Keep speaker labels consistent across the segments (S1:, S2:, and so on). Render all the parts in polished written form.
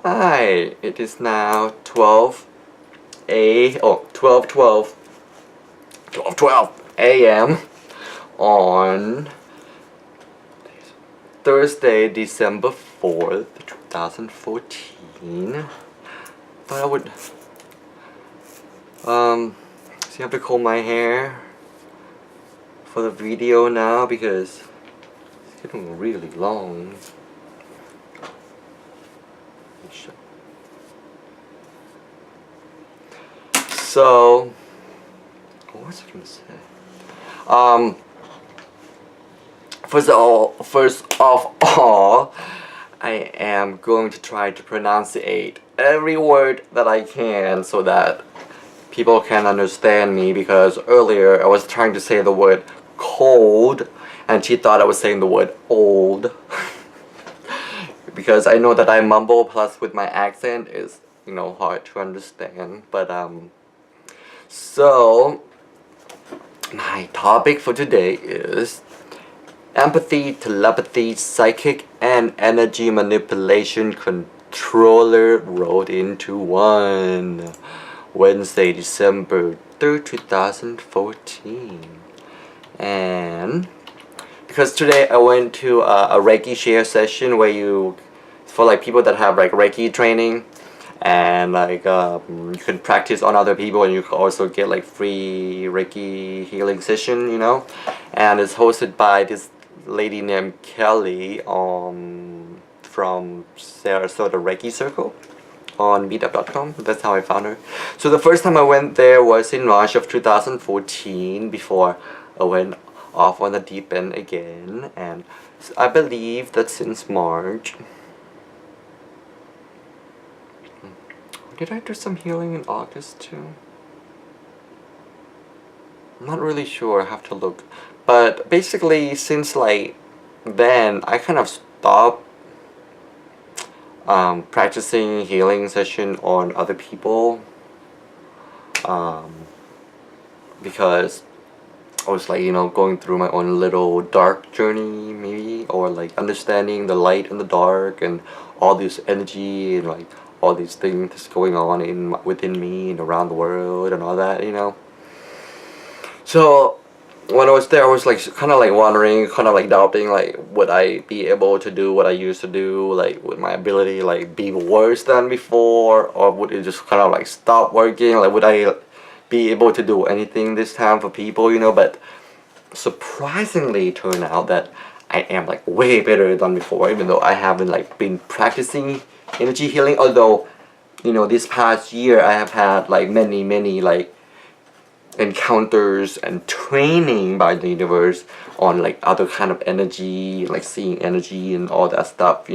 S1: Hi, it is now 12 a.m. on Thursday, December 4th, 2014. Thought I would see, I have to comb my hair for the video now because it's getting really long. So, what was I gonna say? First of all, I am going to try to pronunciate every word that I can so that people can understand me, because earlier I was trying to say the word cold and she thought I was saying the word old. Because I know that I mumble, plus with my accent is, hard to understand. But so my topic for today is empathy, telepathy, psychic, and energy manipulation controller rolled into one. Wednesday, December 3rd, 2014. And because today I went to a Reiki share session where for like people that have like Reiki training, and like you can practice on other people, and you can also get like free Reiki healing session, and it's hosted by this lady named Kelly from Sarasota Reiki Circle on meetup.com. That's how I found her. So the first time I went there was in March of 2014, before I went off on the deep end again, and I believe that since March. Did I do some healing in August too? I'm not really sure, I have to look. But basically, since like then, I kind of stopped practicing healing session on other people, because I was like, going through my own little dark journey maybe, or like understanding the light and the dark and all this energy and like all these things that's going on within me and around the world and all that, So when I was there, I was like kind of like wondering, kind of like doubting, like would I be able to do what I used to do, like would my ability like be worse than before, or would it just kind of like stop working, like would I be able to do anything this time for people, But surprisingly, it turned out that I am like way better than before, even though I haven't like been practicing energy healing. Although, this past year I have had like many like encounters and training by the universe on like other kind of energy, like seeing energy and all that stuff,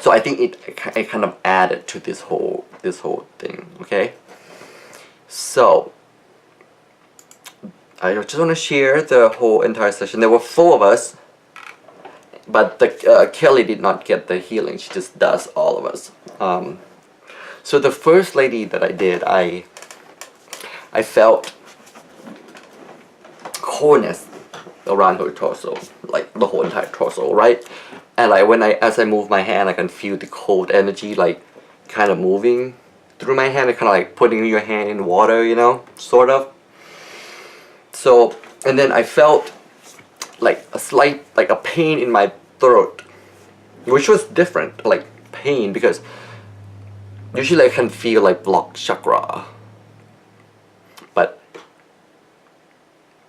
S1: So I think it kind of added to this whole thing. Okay, so I just want to share the whole entire session. There were 4 of us, but Kelly did not get the healing. She just does all of us. So the first lady that I did, I felt coldness around her torso, like the whole entire torso, right? And like as I move my hand, I can feel the cold energy like kind of moving through my hand, and kind of like putting your hand in water, sort of. So, and then I felt like a slight, like a pain in my throat, which was different, like pain, because usually I can feel like blocked chakra. But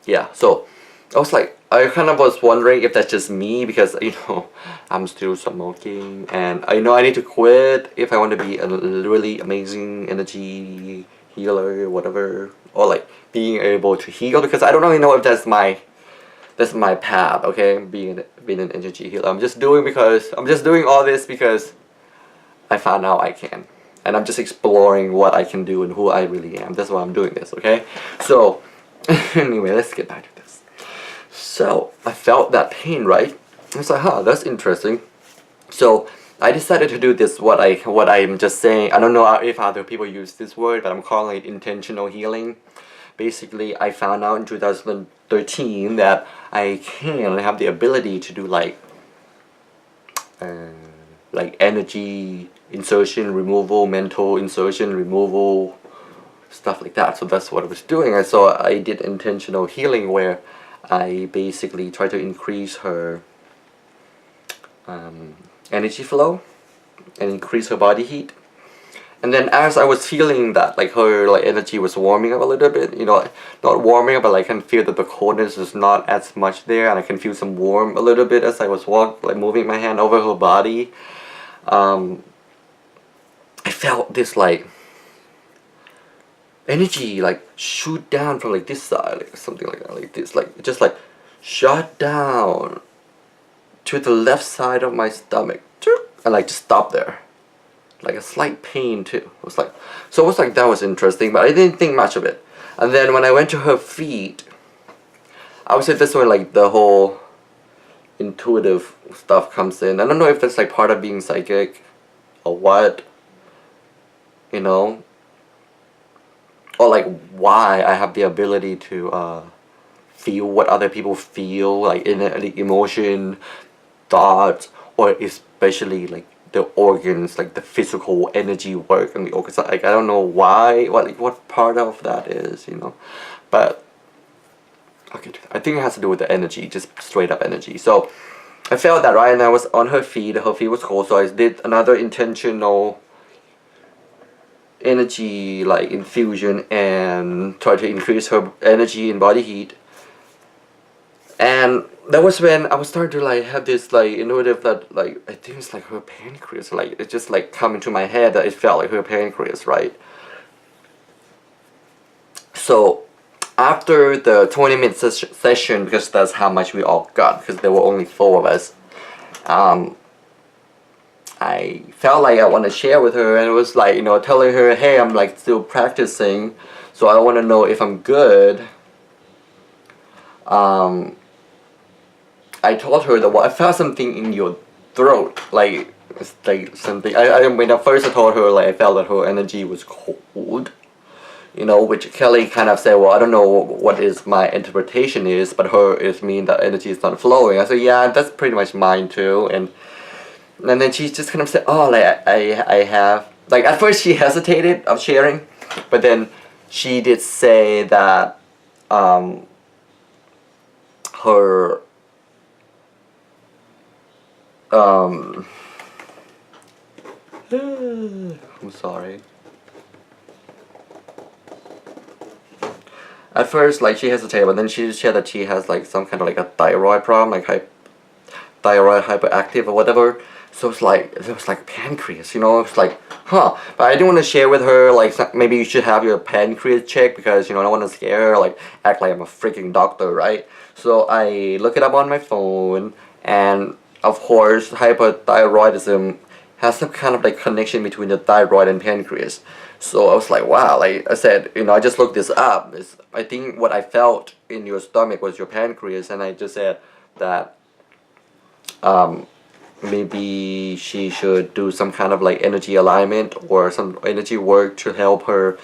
S1: yeah, so I was like, I kind of was wondering if that's just me, because I'm still smoking, and I know I need to quit if I want to be a really amazing energy healer, whatever, or like being able to heal, because I don't really know if that's my path. Okay, being an energy healer. I'm just doing all this because I found out I can, and I'm just exploring what I can do and who I really am. That's why I'm doing this. Okay, so anyway, let's get back to this. So I felt that pain, right? I was like, that's interesting. So I decided to do this, what I'm just saying. I don't know if other people use this word, but I'm calling it intentional healing. Basically, I found out in 2013 that I have the ability to do like like energy insertion removal, mental insertion removal, stuff like that. So that's what I was doing. And so I did intentional healing where I basically try to increase her energy flow and increase her body heat. And then as I was feeling that, like her like energy was warming up a little bit, you know, not warming up, but like I can feel that the coldness is not as much there, and I can feel some warm a little bit as I was like moving my hand over her body. I felt this like energy like shoot down from like this side, like something like that, like this, like just like shot down to the left side of my stomach, and like just stop there. Like a slight pain too. It was like, so it was like, that was interesting, but I didn't think much of it. And then when I went to her feet, I would say this where like the whole intuitive stuff comes in. I don't know if that's like part of being psychic or what, you know, or like why I have the ability to feel what other people feel, like in the emotion, thoughts, or especially like the organs, like the physical energy work and the organs. Like I don't know why, what part of that is, you know, but okay, I think it has to do with the energy, just straight up energy. So I felt that, right, and I was on her feet was cold, so I did another intentional energy like infusion and try to increase her energy and body heat. And that was when I was starting to like have this like intuitive that like I think it's like her pancreas, like it just like come into my head that it felt like her pancreas, right? So after the 20-minute session, because that's how much we all got, because there were only 4 of us, I felt like I want to share with her, and it was like, you know, telling her, hey, I'm like still practicing, so I want to know if I'm good. I told her that, well, I felt something in your throat, like it's like something. When I first told her, like I felt that her energy was cold, you know, which Kelly kind of said, well, I don't know what is my interpretation is, but her is mean that energy is not flowing. I said, yeah, that's pretty much mine too, and then she just kind of said, oh, like I have, like at first she hesitated of sharing, but then she did say that her I'm sorry. At first, like she hesitated, but then she said that she has like some kind of like a thyroid problem, like thyroid hyperactive or whatever. So it's like, it was like pancreas, you know. It's like, huh. But I didn't want to share with her like maybe you should have your pancreas checked, because you know I don't want to scare her, like act like I'm a freaking doctor, right? So I look it up on my phone, and of course hyperthyroidism has some kind of like connection between the thyroid and pancreas. So I was like, wow, like I said, you know, I just looked this up. I think what I felt in your stomach was your pancreas, and I just said that maybe she should do some kind of like energy alignment or some energy work to help her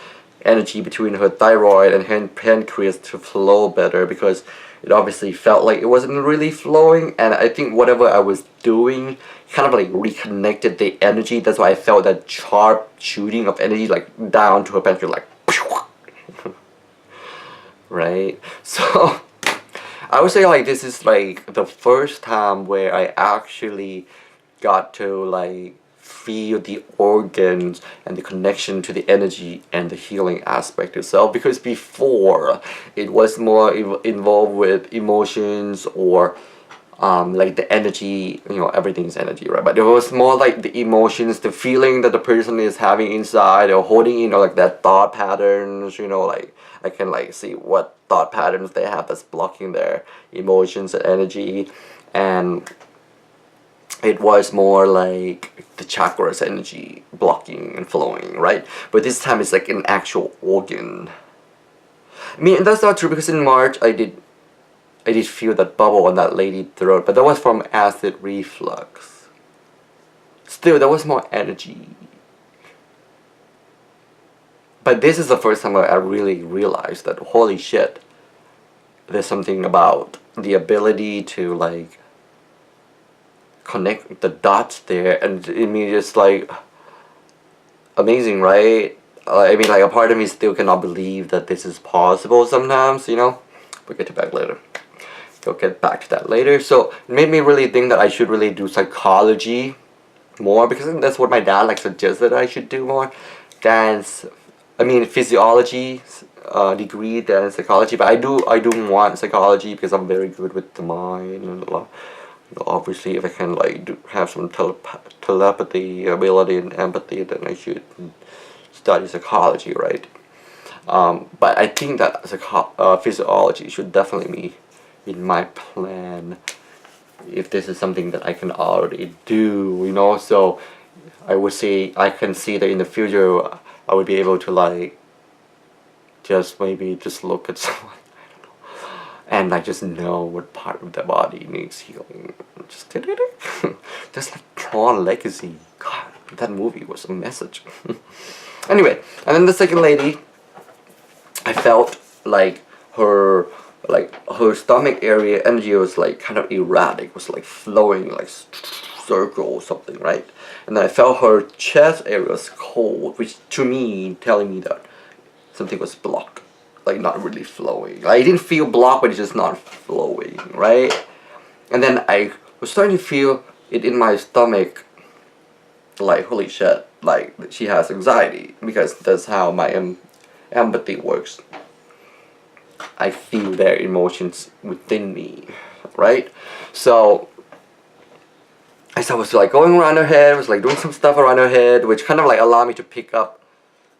S1: energy between her thyroid and her pancreas to flow better, because it obviously felt like it wasn't really flowing, and I think whatever I was doing kind of like reconnected the energy. That's why I felt that sharp shooting of energy like down to her pancreas, like right? So I would say like this is like the first time where I actually got to like feel the organs and the connection to the energy and the healing aspect itself, because before it was more involved with emotions or like the energy, you know, everything's energy, right? But it was more like the emotions, the feeling that the person is having inside or holding, you know, like that thought patterns, you know, like I can like see what thought patterns they have that's blocking their emotions and energy. And it was more like the chakras energy blocking and flowing, right? But this time it's like an actual organ. I mean, that's not true, because in March I did feel that bubble on that lady's throat, but that was from acid reflux. Still, there was more energy. But this is the first time I really realized that, holy shit, there's something about the ability to like connect the dots there, and I mean, it's like amazing, right? I mean, like, a part of me still cannot believe that this is possible sometimes, you know? We'll get to back later. We'll get back to that later. So it made me really think that I should really do psychology more, because that's what my dad like suggested I should do more. Physiology degree than psychology, but I do want psychology because I'm very good with the mind, and obviously if I can like have some telepathy ability and empathy, then I should study psychology, right? But I think that physiology should definitely be in my plan if this is something that I can already do, you know. So I would say I can see that in the future I would be able to like maybe just look at someone, I don't know, and I just know what part of the body needs healing. Just just like Tron Legacy. God, that movie was a message. Anyway, and then the second lady, I felt like her stomach area energy was like kind of erratic, was like flowing like circle or something, right? And then I felt her chest area was cold, which to me telling me that something was blocked, like not really flowing. I didn't feel blocked, but it's just not flowing, right? And then I was starting to feel it in my stomach, like holy shit, like she has anxiety, because that's how my empathy works. I feel their emotions within me, right? So I was like going around her head, was like doing some stuff around her head, which kind of like allowed me to pick up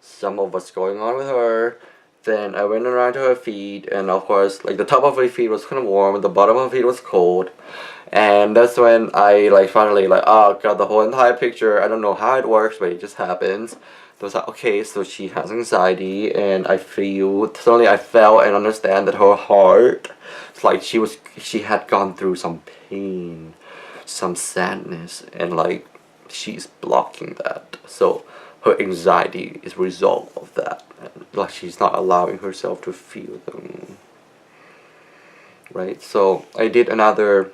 S1: some of what's going on with her. Then I went around to her feet, and of course, like the top of her feet was kind of warm, and the bottom of her feet was cold. And that's when I like finally like, oh, got the whole entire picture. I don't know how it works, but it just happens. So I was like, okay, so she has anxiety, and suddenly I felt and understand that her heart, it's like she had gone through some pain, some sadness, and like she's blocking that. So her anxiety is a result of that, and like she's not allowing herself to feel them, right? So I did another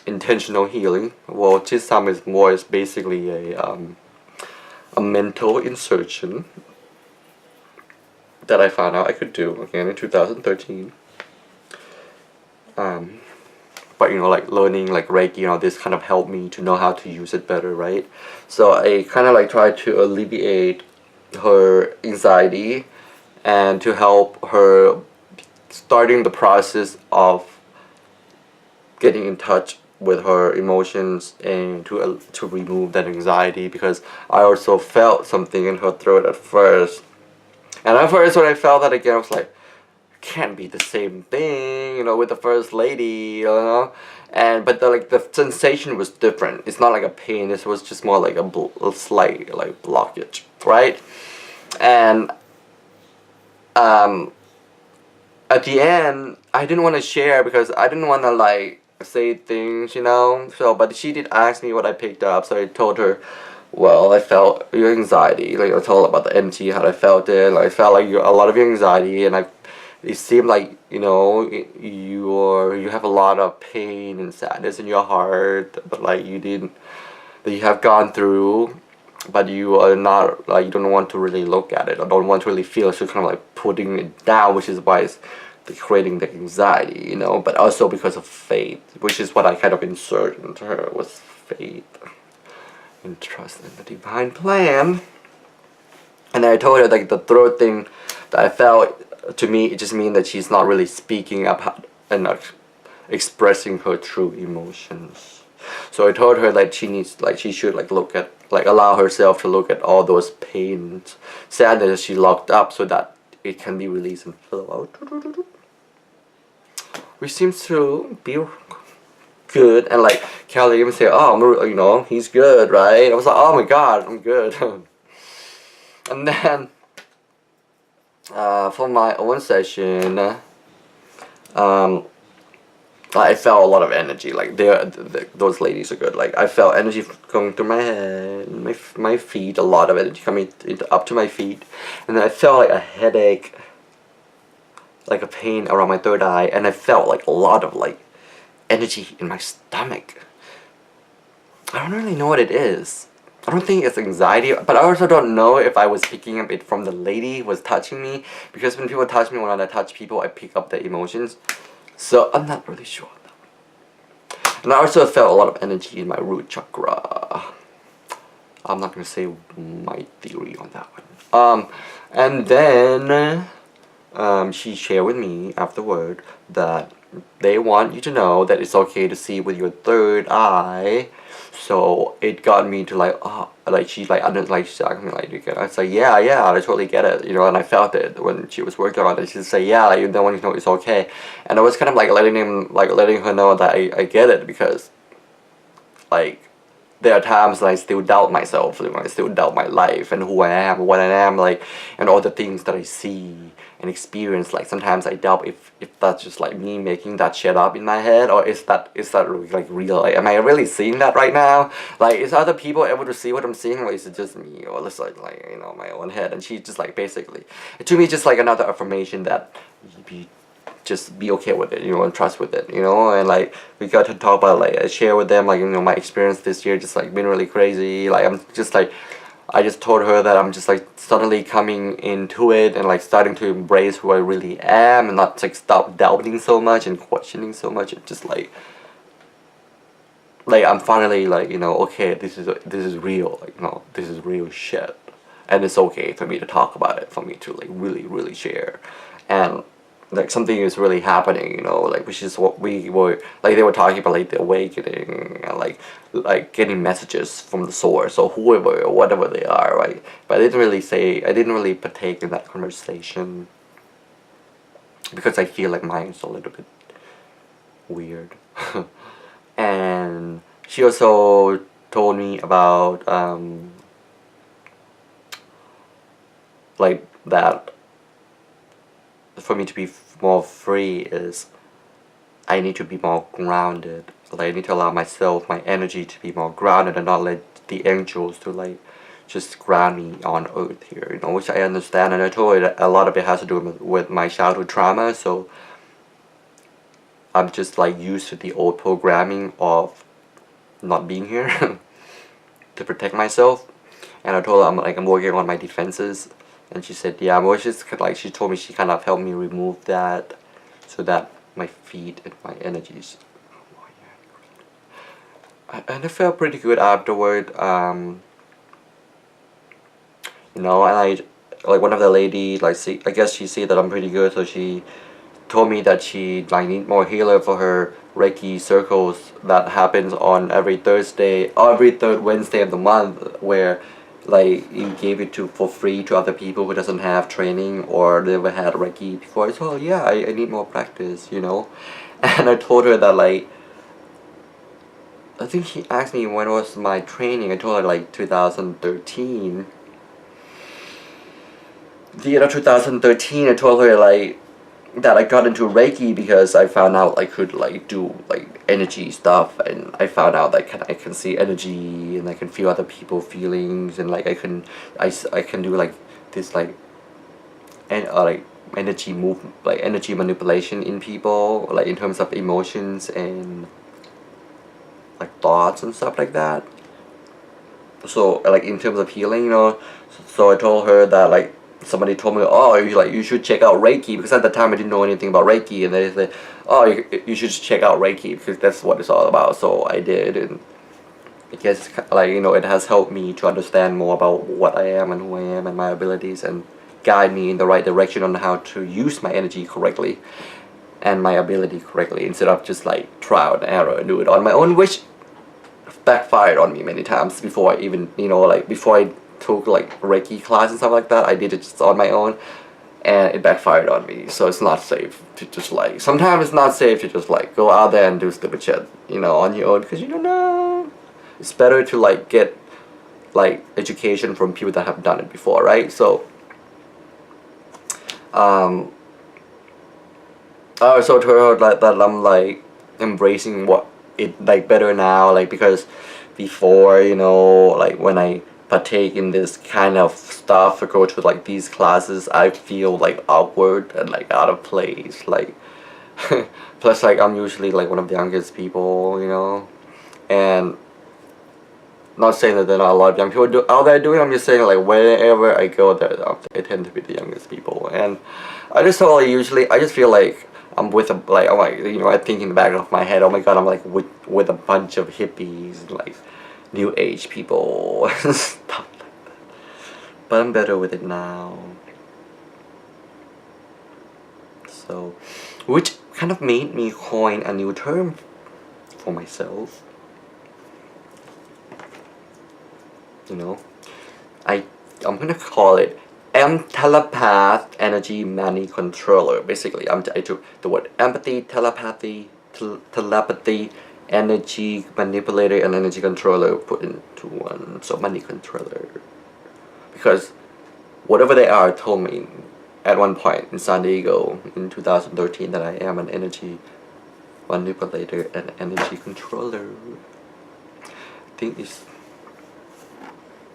S1: intentional healing. Well, this time is basically a mental insertion that I found out I could do again in 2013. But you know, like learning like Reiki, you know, this kind of helped me to know how to use it better, right? So I kind of like tried to alleviate her anxiety and to help her starting the process of getting in touch with her emotions and to remove that anxiety, because I also felt something in her throat at first. And at first when I felt that again, I was like, can't be the same thing, you know, with the first lady, you know. But the sensation was different. It's not like a pain. This was just more like a slight like blockage, right? And at the end, I didn't want to share because I didn't want to like say things, you know. So, but she did ask me what I picked up, so I told her, well, I felt your anxiety. Like I told her about the energy, how I felt it. Like I felt like a lot of your anxiety, and it seemed like, you know, you have a lot of pain and sadness in your heart, but like that you have gone through, but you are not, like, you don't want to really look at it or don't want to really feel it, so kind of like putting it down, which is why it's creating the anxiety, you know. But also because of faith, which is what I kind of inserted into her, was faith and trust in the divine plan. And then I told her like the third thing that I felt, to me it just means that she's not really speaking up and expressing her true emotions. So I told her that she should like look at, like allow herself to look at all those pains, sadness she locked up, so that it can be released and flow out, which seems to be good. And like Kelly even said, oh, you know, he's good, right? I was like, oh my god, I'm good. And then for my own session, I felt a lot of energy. Like those ladies are good. Like I felt energy going through my head, my feet, a lot of energy coming up to my feet, and then I felt like a headache, like a pain around my third eye, and I felt like a lot of like energy in my stomach. I don't really know what it is. I don't think it's anxiety, but I also don't know if I was picking up it from the lady who was touching me, because when people touch me, when I touch people, I pick up the emotions. So I'm not really sure. And I also felt a lot of energy in my root chakra. I'm not gonna say my theory on that one. And then she shared with me afterward that they want you to know that it's okay to see with your third eye. So it got me to like, oh, like she's like, she's asking me like, you get it? I was like, yeah, I totally get it, you know, and I felt it when she was working on it. She'd say, yeah, like, you don't want to know it's okay. And I was kind of like letting her know that I get it, because like there are times that I still doubt myself, you know, I still doubt my life and who I am, what I am, like, and all the things that I see and experience. Like sometimes I doubt if that's just like me making that shit up in my head, or is that really, like real? Like, am I really seeing that right now? Like, is other people able to see what I'm seeing, or is it just me, or is it like, you know, my own head? And she just like basically, to me, just like another affirmation that just be okay with it, you know, and trust with it, you know. And like we got to talk about, like I share with them, like, you know, my experience this year just like been really crazy. Like I'm just like, I just told her that I'm just like suddenly coming into it and like starting to embrace who I really am, and not like stop doubting so much and questioning so much. It's just like I'm finally like, you know, okay, this is real, like, you know, this is real shit, and it's okay for me to talk about it, for me to like really share. And like something is really happening, you know, like, which is what we were, like they were talking about, like the awakening, and like getting messages from the source, or whoever or whatever they are, right? But I didn't really partake in that conversation, because I feel like mine's a little bit weird. And she also told me about like that for me to be more free is I need to be more grounded. Like I need to allow myself, my energy to be more grounded, and not let the angels to like just ground me on earth here, you know, which I understand. And I told her that a lot of it has to do with my childhood trauma, so I'm just like used to the old programming of not being here to protect myself. And I told her I'm working on my defenses, and she said, yeah, well, just like she told me she kind of helped me remove that, so that my feet and my energies. And I felt pretty good afterward. You know, and I like one of the ladies, like, I guess she see that I'm pretty good, so she told me that she like need more healer for her Reiki circles that happens on every Thursday, or every third Wednesday of the month, where like you gave it to for free to other people who doesn't have training or never had Reiki before. So yeah, I need more practice, you know. And I told her that like, I think she asked me when was my training. I told her like 2013. The year of 2013, I told her like that I got into Reiki because I found out I could like do like energy stuff, and I found out that I can see energy, and I can feel other people's feelings, and like I can do like this like like energy like energy manipulation in people, like in terms of emotions and like thoughts and stuff like that. So like in terms of healing, you know, so I told her that like somebody told me, oh, you should check out Reiki, because at the time I didn't know anything about Reiki, and they said, oh, you should check out Reiki because that's what it's all about. So I did, and I guess like, you know, it has helped me to understand more about what I am and who I am and my abilities, and guide me in the right direction on how to use my energy correctly and my ability correctly, instead of just like trial and error and do it on my own, which backfired on me many times before I even, you know, like before I took like Reiki class and stuff like that. I did it just on my own, and it backfired on me. So it's not safe to just like, sometimes it's not safe to just like go out there and do stupid shit, you know, on your own, because you don't know. It's better to like get like education from people that have done it before, right? So I also told her that I'm like embracing what it like better now, like, because before, you know, like when I partake in this kind of stuff or go to like these classes, I feel like awkward and like out of place, like plus like I'm usually like one of the youngest people, you know, and not saying that there are a lot of young people out there doing it. I'm just saying like wherever I go, there I tend to be the youngest people, and I just feel like usually I just feel like I'm with a like I'm like I think in the back of my head, oh my god, I'm like with a bunch of hippies and like new age people and stuff like that. But I'm better with it now. So, which kind of made me coin a new term for myself. I'm gonna call it telepath energy-manicontroller. Basically, I took the word empathy, telepathy, telepathy, energy manipulator, and energy controller put into one. So money controller. Because whatever they are told me at one point in San Diego in 2013 that I am an energy manipulator and energy controller. I think it's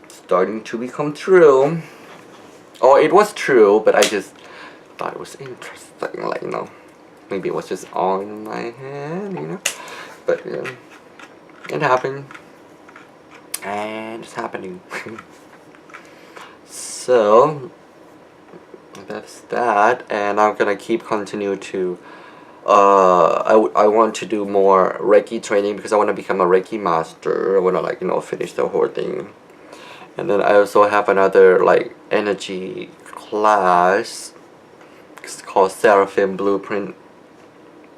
S1: starting to become true. Or it was true, but I just thought it was interesting, like, maybe it was just all in my head, but it happened, and it's happening. So that's that, and I'm gonna continue to I want to do more Reiki training because I want to become a Reiki master. I want to finish the whole thing. And then I also have another energy class. It's called Seraphim Blueprint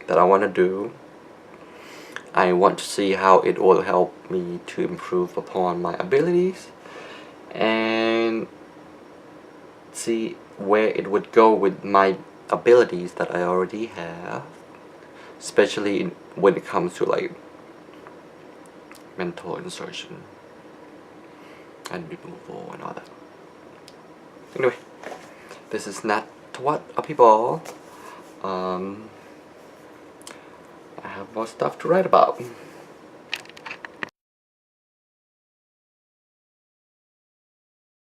S1: that I want to do. I want to see how it will help me to improve upon my abilities and see where it would go with my abilities that I already have, especially when it comes to mental insertion and removal and all that. Anyway, this is Nattawat, Apibal. I have more stuff to write about.